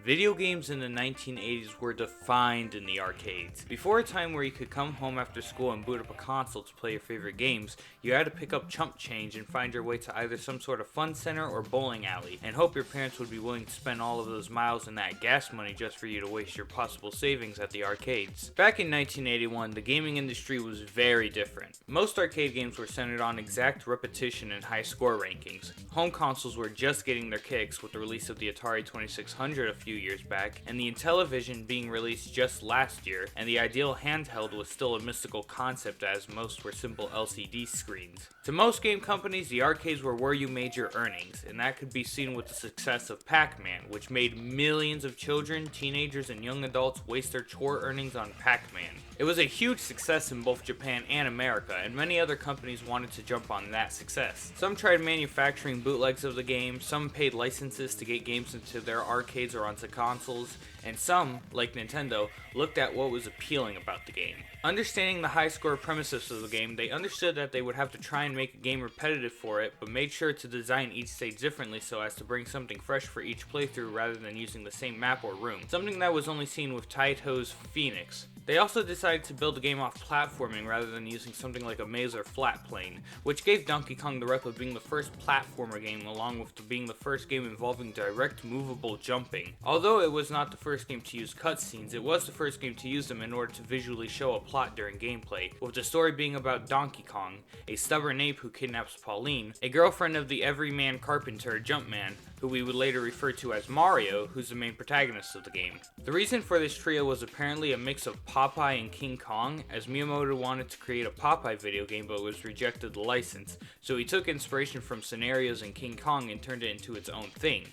Video games in the 1980s were defined in the arcades. Before a time where you could come home after school and boot up a console to play your favorite games, you had to pick up chump change and find your way to either some sort of fun center or bowling alley, and hope your parents would be willing to spend all of those miles and that gas money just for you to waste your possible savings at the arcades. Back in 1981, the gaming industry was very different. Most arcade games were centered on exact repetition and high score rankings. Home consoles were just getting their kicks with the release of the Atari 2600 a few years back, and the Intellivision being released just last year, and the ideal handheld was still a mystical concept as most were simple LCD screens. To most game companies, the arcades were where you made your earnings, and that could be seen with the success of Pac-Man, which made millions of children, teenagers, and young adults waste their chore earnings on Pac-Man. It was a huge success in both Japan and America, and many other companies wanted to jump on that success. Some tried manufacturing bootlegs of the game, some paid licenses to get games into their arcades or onto consoles, and some, like Nintendo, looked at what was appealing about the game. Understanding the high score premises of the game, they understood that they would have to try and make a game repetitive for it, but made sure to design each stage differently so as to bring something fresh for each playthrough rather than using the same map or room, something that was only seen with Taito's Phoenix. They also decided to build the game off platforming rather than using something like a maze or flat plane, which gave Donkey Kong the rep of being the first platformer game along with being the first game involving direct movable jumping. Although it was not the first game to use cutscenes, it was the first game to use them in order to visually show a plot during gameplay, with the story being about Donkey Kong, a stubborn ape who kidnaps Pauline, a girlfriend of the everyman carpenter Jumpman, who we would later refer to as Mario, who's the main protagonist of the game. The reason for this trio was apparently a mix of Popeye and King Kong, as Miyamoto wanted to create a Popeye video game but was rejected the license, so he took inspiration from scenarios in King Kong and turned it into its own thing.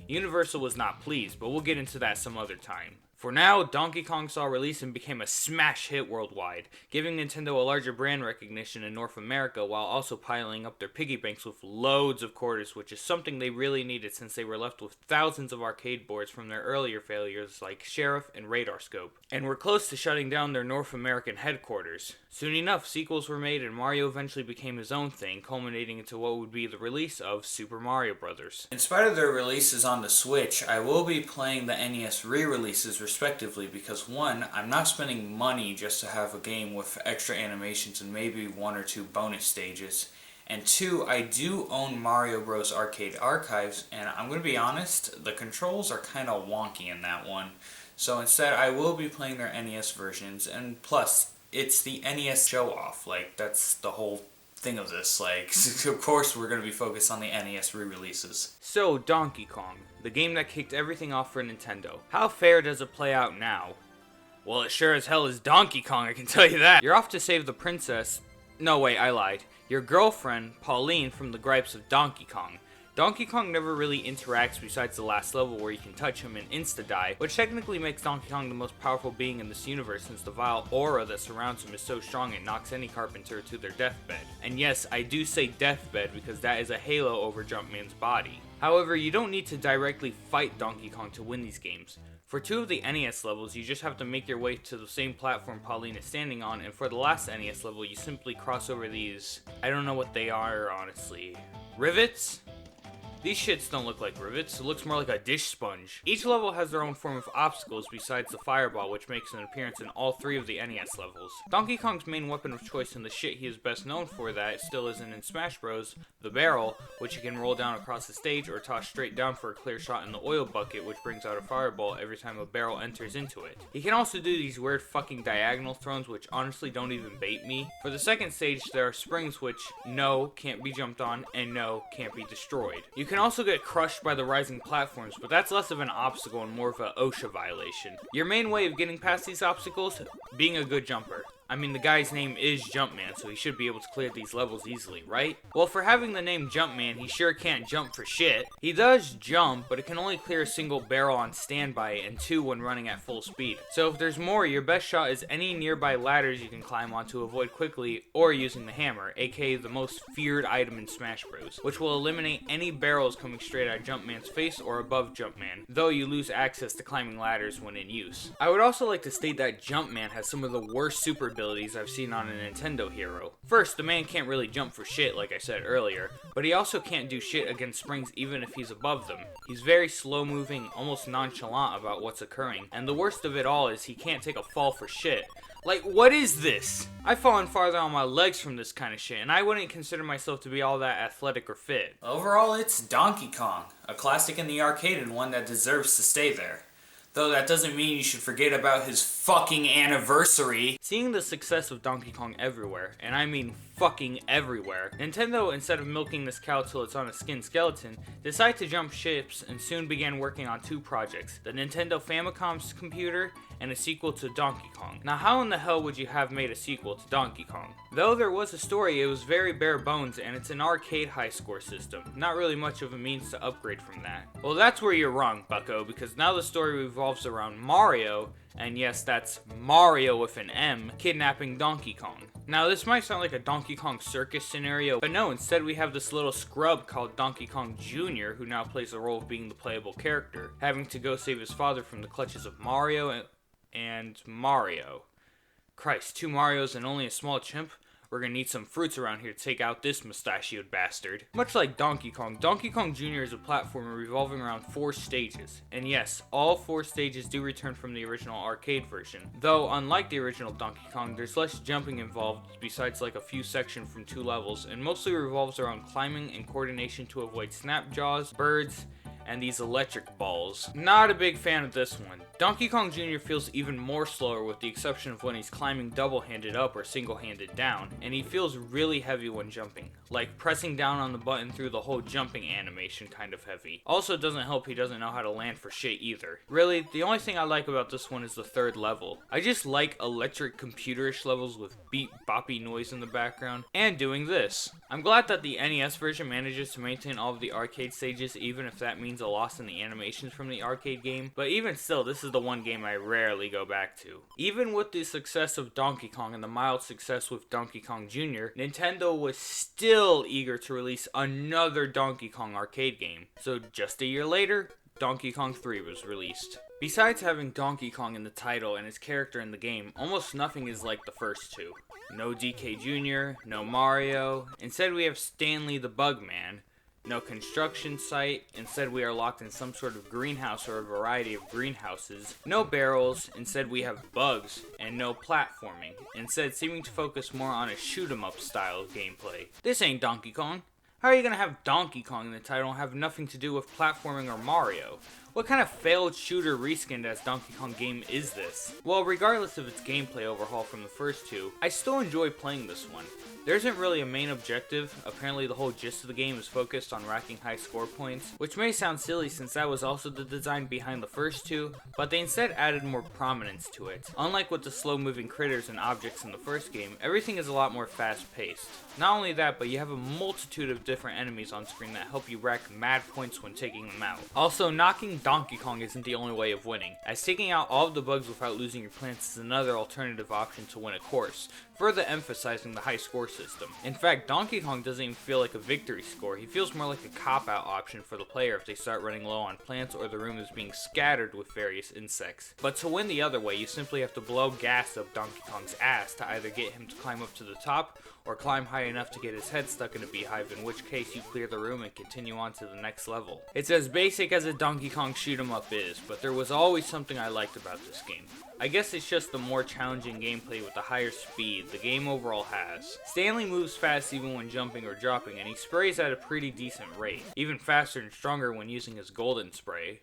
Universal was not pleased, but we'll get into that some other time. For now, Donkey Kong saw release and became a smash hit worldwide, giving Nintendo a larger brand recognition in North America while also piling up their piggy banks with loads of quarters, which is something they really needed since they were left with thousands of arcade boards from their earlier failures like Sheriff and Radar Scope, and were close to shutting down their North American headquarters. Soon enough, sequels were made and Mario eventually became his own thing, culminating into what would be the release of Super Mario Bros. In spite of their releases on the Switch, I will be playing the NES re-releases respectively because one, I'm not spending money just to have a game with extra animations and maybe one or two bonus stages, and two, I do own Mario Bros. Arcade Archives, and I'm going to be honest, the controls are kind of wonky in that one, so instead I will be playing their NES versions, and plus, it's the NES Showoff, like, that's the whole thing of this, like, of course we're going to be focused on the NES re-releases. So, Donkey Kong, the game that kicked everything off for Nintendo. How fair does it play out now? Well, it sure as hell is Donkey Kong, I can tell you that. You're off to save the princess. No, wait, I lied. Your girlfriend, Pauline, from the gripes of Donkey Kong. Donkey Kong never really interacts besides the last level where you can touch him and insta-die, which technically makes Donkey Kong the most powerful being in this universe since the vile aura that surrounds him is so strong it knocks any carpenter to their deathbed. And yes, I do say deathbed because that is a halo over Jumpman's body. However, you don't need to directly fight Donkey Kong to win these games. For two of the NES levels, you just have to make your way to the same platform Pauline is standing on, and for the last NES level, you simply cross over these, I don't know what they are, honestly, rivets? These shits don't look like rivets, it looks more like a dish sponge. Each level has their own form of obstacles besides the fireball, which makes an appearance in all three of the NES levels. Donkey Kong's main weapon of choice and the shit he is best known for that still isn't in Smash Bros, the barrel, which you can roll down across the stage or toss straight down for a clear shot in the oil bucket, which brings out a fireball every time a barrel enters into it. He can also do these weird fucking diagonal throws, which honestly don't even bait me. For the second stage, there are springs which, no, can't be jumped on, and no, can't be destroyed. You can also get crushed by the rising platforms, but that's less of an obstacle and more of an OSHA violation. Your main way of getting past these obstacles? Being a good jumper. I mean, the guy's name is Jumpman, so he should be able to clear these levels easily, right? Well, for having the name Jumpman, he sure can't jump for shit. He does jump, but it can only clear a single barrel on standby and two when running at full speed. So if there's more, your best shot is any nearby ladders you can climb on to avoid quickly, or using the hammer, aka the most feared item in Smash Bros, which will eliminate any barrels coming straight at Jumpman's face or above Jumpman, though you lose access to climbing ladders when in use. I would also like to state that Jumpman has some of the worst super abilities I've seen on a Nintendo hero. First, the man can't really jump for shit like I said earlier, but he also can't do shit against springs even if he's above them. He's very slow moving, almost nonchalant about what's occurring, and the worst of it all is he can't take a fall for shit. Like, what is this? I've fallen farther on my legs from this kind of shit, and I wouldn't consider myself to be all that athletic or fit. Overall, it's Donkey Kong, a classic in the arcade and one that deserves to stay there. Though that doesn't mean you should forget about his fucking anniversary. Seeing the success of Donkey Kong everywhere, and I mean fucking everywhere, Nintendo, instead of milking this cow till it's on a skin skeleton, decided to jump ships and soon began working on two projects, the Nintendo Famicom's computer and a sequel to Donkey Kong. Now how in the hell would you have made a sequel to Donkey Kong? Though there was a story, it was very bare bones and it's an arcade high score system, not really much of a means to upgrade from that. Well, that's where you're wrong, bucko, because now the story revolves around Mario, and yes, that's Mario with an M, kidnapping Donkey Kong. Now this might sound like a Donkey Kong circus scenario, but no, instead we have this little scrub called Donkey Kong Jr. who now plays the role of being the playable character, having to go save his father from the clutches of Mario and Mario. Christ, two Marios and only a small chimp? We're gonna need some fruits around here to take out this mustachioed bastard. Much like Donkey Kong Jr. is a platformer revolving around 4 stages. And yes, all 4 stages do return from the original arcade version. Though, unlike the original Donkey Kong, there's less jumping involved besides like a few sections from 2 levels, and mostly revolves around climbing and coordination to avoid snap jaws, birds, and these electric balls. Not a big fan of this one. Donkey Kong Jr. feels even more slower with the exception of when he's climbing double-handed up or single-handed down, and he feels really heavy when jumping, like pressing down on the button through the whole jumping animation kind of heavy. Also doesn't help he doesn't know how to land for shit either. Really, the only thing I like about this one is the 3rd level. I just like electric computerish levels with beep boppy noise in the background, and doing this. I'm glad that the NES version manages to maintain all of the arcade stages even if that means a loss in the animations from the arcade game, but even still, this is the one game I rarely go back to. Even with the success of Donkey Kong and the mild success with Donkey Kong Jr., Nintendo was still eager to release another Donkey Kong arcade game. So just a year later, Donkey Kong 3 was released. Besides having Donkey Kong in the title and his character in the game, almost nothing is like the first two. No DK Jr., no Mario, instead we have Stanley the Bugman. No construction site, instead we are locked in some sort of greenhouse or a variety of greenhouses. No barrels, instead we have bugs, and no platforming, instead seeming to focus more on a shoot 'em up style of gameplay. This ain't Donkey Kong. How are you gonna have Donkey Kong in the title and have nothing to do with platforming or Mario? What kind of failed shooter reskinned as Donkey Kong game is this? Well, regardless of its gameplay overhaul from the first two, I still enjoy playing this one. There isn't really a main objective. Apparently the whole gist of the game is focused on racking high score points, which may sound silly since that was also the design behind the first two, but they instead added more prominence to it. Unlike with the slow moving critters and objects in the first game, everything is a lot more fast paced. Not only that, but you have a multitude of different enemies on screen that help you rack mad points when taking them out. Also, knocking Donkey Kong isn't the only way of winning, as taking out all of the bugs without losing your plants is another alternative option to win a course, further emphasizing the high score system. In fact, Donkey Kong doesn't even feel like a victory score, he feels more like a cop-out option for the player if they start running low on plants or the room is being scattered with various insects. But to win the other way, you simply have to blow gas up Donkey Kong's ass to either get him to climb up to the top, or climb high enough to get his head stuck in a beehive, in which case you clear the room and continue on to the next level. It's as basic as a Donkey Kong shoot 'em up is, but there was always something I liked about this game. I guess it's just the more challenging gameplay with the higher speed the game overall has. Stanley moves fast even when jumping or dropping, and he sprays at a pretty decent rate, even faster and stronger when using his golden spray.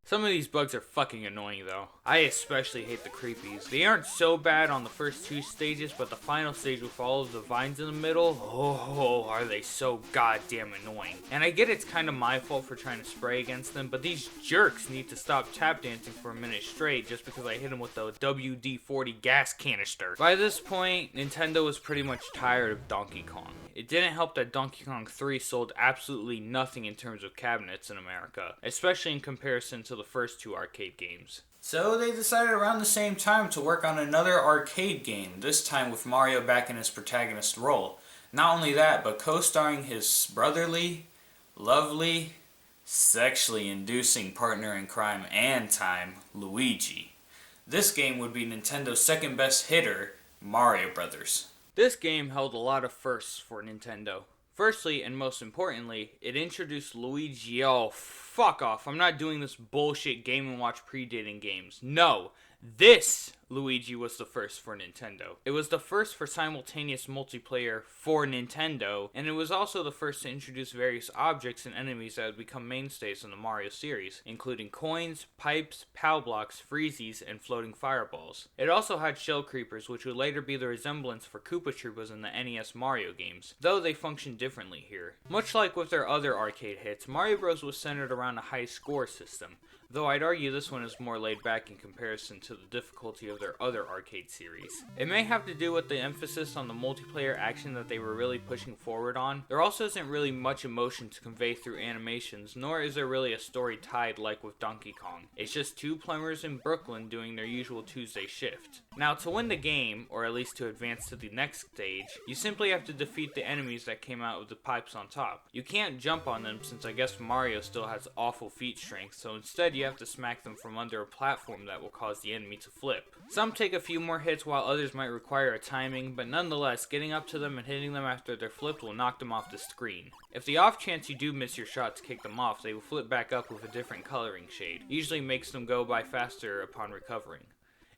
Some of these bugs are fucking annoying though. I especially hate the creepies. They aren't so bad on the first two stages, but the final stage with all of the vines in the middle, oh, are they so goddamn annoying. And I get it's kind of my fault for trying to spray against them, but these jerks need to stop tap dancing for a minute straight just because I hit them with the WD-40 gas canister. By this point, Nintendo was pretty much tired of Donkey Kong. It didn't help that Donkey Kong 3 sold absolutely nothing in terms of cabinets in America, especially in comparison to the first two arcade games. So they decided around the same time to work on another arcade game, this time with Mario back in his protagonist role. Not only that, but co-starring his brotherly, lovely, sexually inducing partner in crime and time, Luigi. This game would be Nintendo's second best hitter, Mario Brothers. This game held a lot of firsts for Nintendo. Firstly, and most importantly, it introduced Luigi. Oh, fuck off. I'm not doing this bullshit Game & Watch predating games. No, this Luigi was the first for Nintendo. It was the first for simultaneous multiplayer for Nintendo, and it was also the first to introduce various objects and enemies that would become mainstays in the Mario series, including coins, pipes, POW blocks, freezies, and floating fireballs. It also had shell creepers, which would later be the resemblance for Koopa Troopas in the NES Mario games, though they functioned differently here. Much like with their other arcade hits, Mario Bros. Was centered around a high score system, though I'd argue this one is more laid back in comparison to the difficulty of their other arcade series. It may have to do with the emphasis on the multiplayer action that they were really pushing forward on. There also isn't really much emotion to convey through animations, nor is there really a story tied like with Donkey Kong. It's just two plumbers in Brooklyn doing their usual Tuesday shift. Now, to win the game, or at least to advance to the next stage, you simply have to defeat the enemies that came out with the pipes on top. You can't jump on them since I guess Mario still has awful feet strength, so instead you have to smack them from under a platform that will cause the enemy to flip. Some take a few more hits while others might require a timing, but nonetheless, getting up to them and hitting them after they're flipped will knock them off the screen. If the off chance you do miss your shot to kick them off, they will flip back up with a different coloring shade. Usually makes them go by faster upon recovering.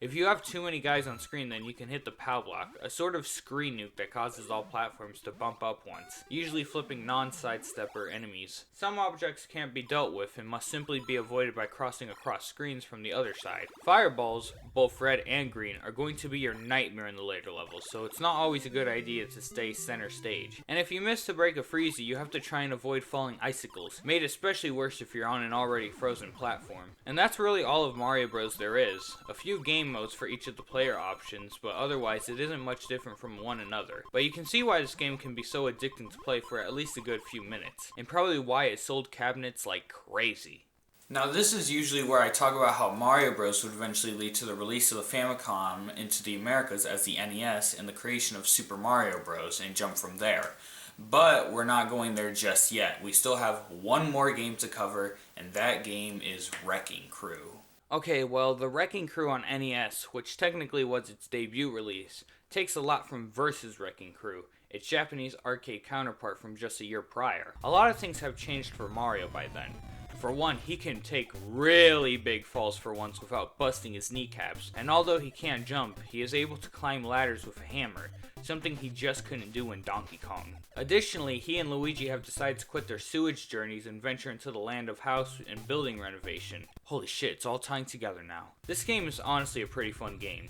If you have too many guys on screen, then you can hit the POW block, a sort of screen nuke that causes all platforms to bump up once, usually flipping non-sidestepper enemies. Some objects can't be dealt with and must simply be avoided by crossing across screens from the other side. Fireballs, both red and green, are going to be your nightmare in the later levels, so it's not always a good idea to stay center stage. And if you miss to break a freezy, you have to try and avoid falling icicles, made especially worse if you're on an already frozen platform. And that's really all of Mario Bros. There is. A few game modes for each of the player options, but otherwise it isn't much different from one another. But you can see why this game can be so addicting to play for at least a good few minutes, and probably why it sold cabinets like crazy. Now this is usually where I talk about how Mario Bros. Would eventually lead to the release of the Famicom into the Americas as the NES and the creation of Super Mario Bros. And jump from there. But we're not going there just yet. We still have one more game to cover, and that game is Wrecking Crew. Okay, well, the Wrecking Crew on NES, which technically was its debut release, takes a lot from Versus Wrecking Crew, its Japanese arcade counterpart from just a year prior. A lot of things have changed for Mario by then. For one, he can take really big falls for once without busting his kneecaps, and although he can't jump, he is able to climb ladders with a hammer, something he just couldn't do in Donkey Kong. Additionally, he and Luigi have decided to quit their sewage journeys and venture into the land of house and building renovation. Holy shit, it's all tying together now. This game is honestly a pretty fun game.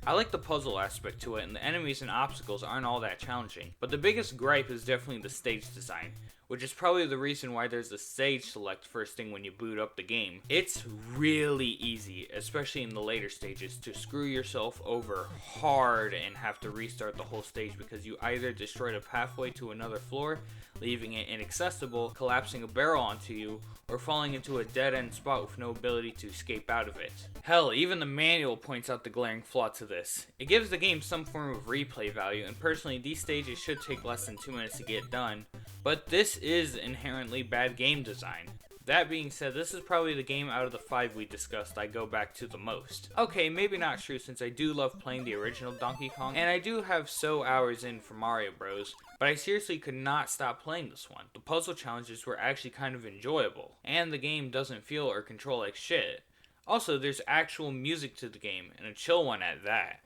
I like the puzzle aspect to it, and the enemies and obstacles aren't all that challenging, but the biggest gripe is definitely the stage design, which is probably the reason why there's a stage select first thing when you boot up the game. It's really easy, especially in the later stages, to screw yourself over hard and have to restart the whole stage because you either destroyed a pathway to another floor, leaving it inaccessible, collapsing a barrel onto you, or falling into a dead-end spot with no ability to escape out of it. Hell, even the manual points out the glaring flaw to this. It gives the game some form of replay value, and personally these stages should take less than 2 minutes to get done, but this is inherently bad game design. That being said, this is probably the game out of the 5 we discussed I go back to the most. Okay, maybe not true since I do love playing the original Donkey Kong, and I do have hours in for Mario Bros, but I seriously could not stop playing this one. The puzzle challenges were actually kind of enjoyable, and the game doesn't feel or control like shit. Also, there's actual music to the game, and a chill one at that.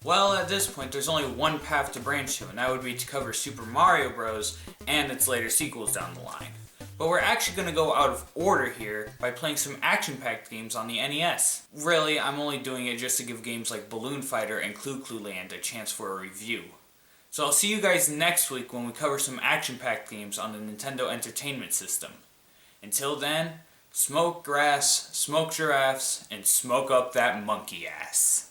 Well, at this point, there's only one path to branch to, and that would be to cover Super Mario Bros. And its later sequels down the line. But we're actually going to go out of order here by playing some action-packed games on the NES. Really, I'm only doing it just to give games like Balloon Fighter and Clu Clu Land a chance for a review. So I'll see you guys next week when we cover some action-packed games on the Nintendo Entertainment System. Until then, smoke grass, smoke giraffes, and smoke up that monkey ass.